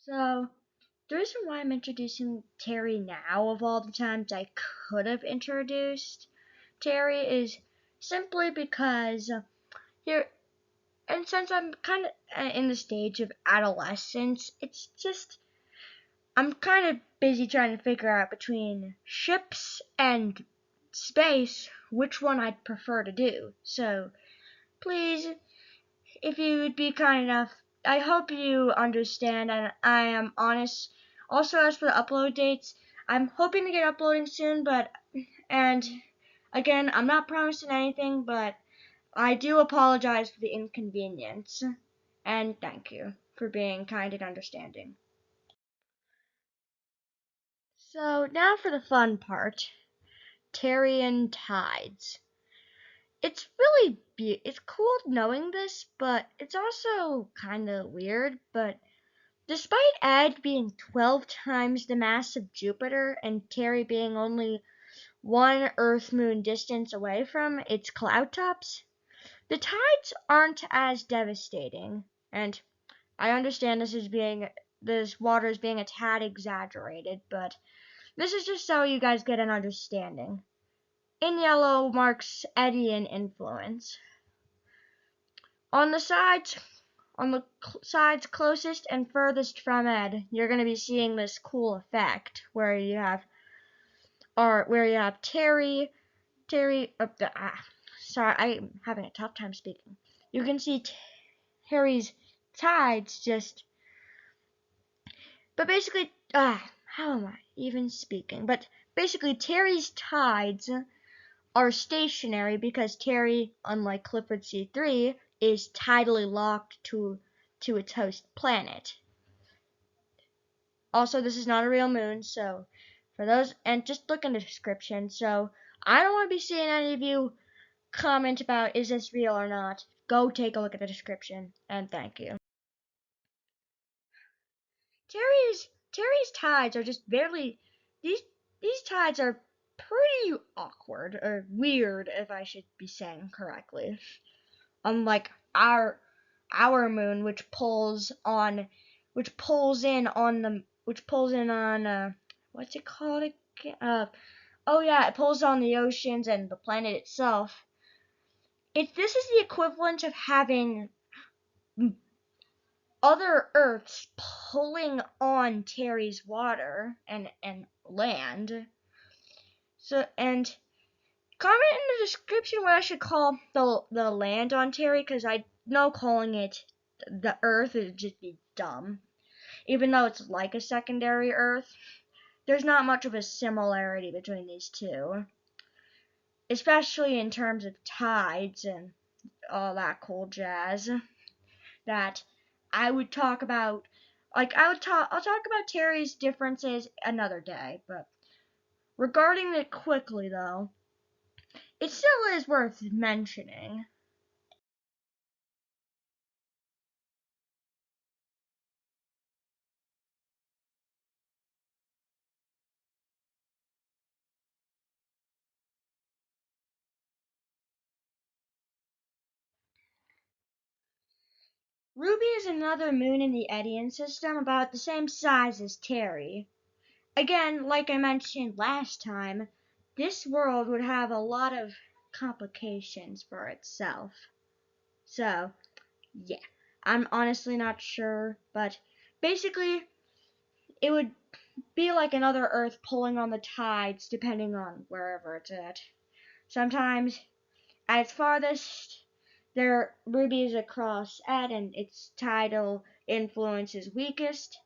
So, the reason why I'm introducing Terry now, of all the times I could have introduced Terry, is simply because here, and since I'm kind of in the stage of adolescence, it's just I'm kind of busy trying to figure out between ships and space which one I'd prefer to do. So, please, if you would be kind enough, I hope you understand and I am honest. Also, as for the upload dates, I'm hoping to get uploading soon, and again, I'm not promising anything, but I do apologize for the inconvenience. And thank you for being kind and understanding. So, now for the fun part, Terran tides. It's cool knowing this, but it's also kind of weird, but despite Ed being 12 times the mass of Jupiter and Terry being only one Earth-Moon distance away from its cloud tops, the tides aren't as devastating. And I understand this water is being a tad exaggerated, but this is just so you guys get an understanding. In yellow marks Edian influence. On the sides On the sides closest and furthest from Ed, you're going to be seeing this cool effect where you have Terry. Sorry, I'm having a tough time speaking. You can see Terry's tides but basically, how am I even speaking? But basically, Terry's tides are stationary because Terry, unlike Clifford C3, is tidally locked to its host planet. Also, this is not a real moon, so for those, and just look in the description. So I don't want to be seeing any of you comment about is this real or not. Go take a look at the description, and thank you. Terry's tides are just barely these tides are pretty awkward or weird, if I should be saying correctly. Unlike our moon, which pulls in on what's it called again? Oh yeah, it pulls on the oceans and the planet itself. This is the equivalent of having other Earths pulling on Terry's water and land. So and comment in the description what I should call the land on Terry, because I know calling it the Earth would just be dumb. Even though it's like a secondary Earth, there's not much of a similarity between these two, especially in terms of tides and all that cool jazz that I would talk about. I'll talk about Terry's differences another day, but regarding it quickly though, it still is worth mentioning. Ruby is another moon in the Edian system about the same size as Terry. Again, like I mentioned last time, this world would have a lot of complications for itself. So, yeah, I'm honestly not sure, but basically, it would be like another Earth pulling on the tides depending on wherever it's at. Sometimes, at its farthest, there Ruby is across Ed and its tidal influence is weakest,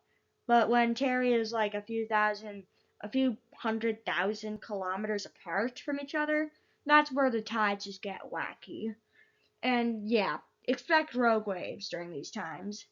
but when Terry is like a few 100,000 kilometers apart from each other, that's where the tides just get wacky. And yeah, expect rogue waves during these times.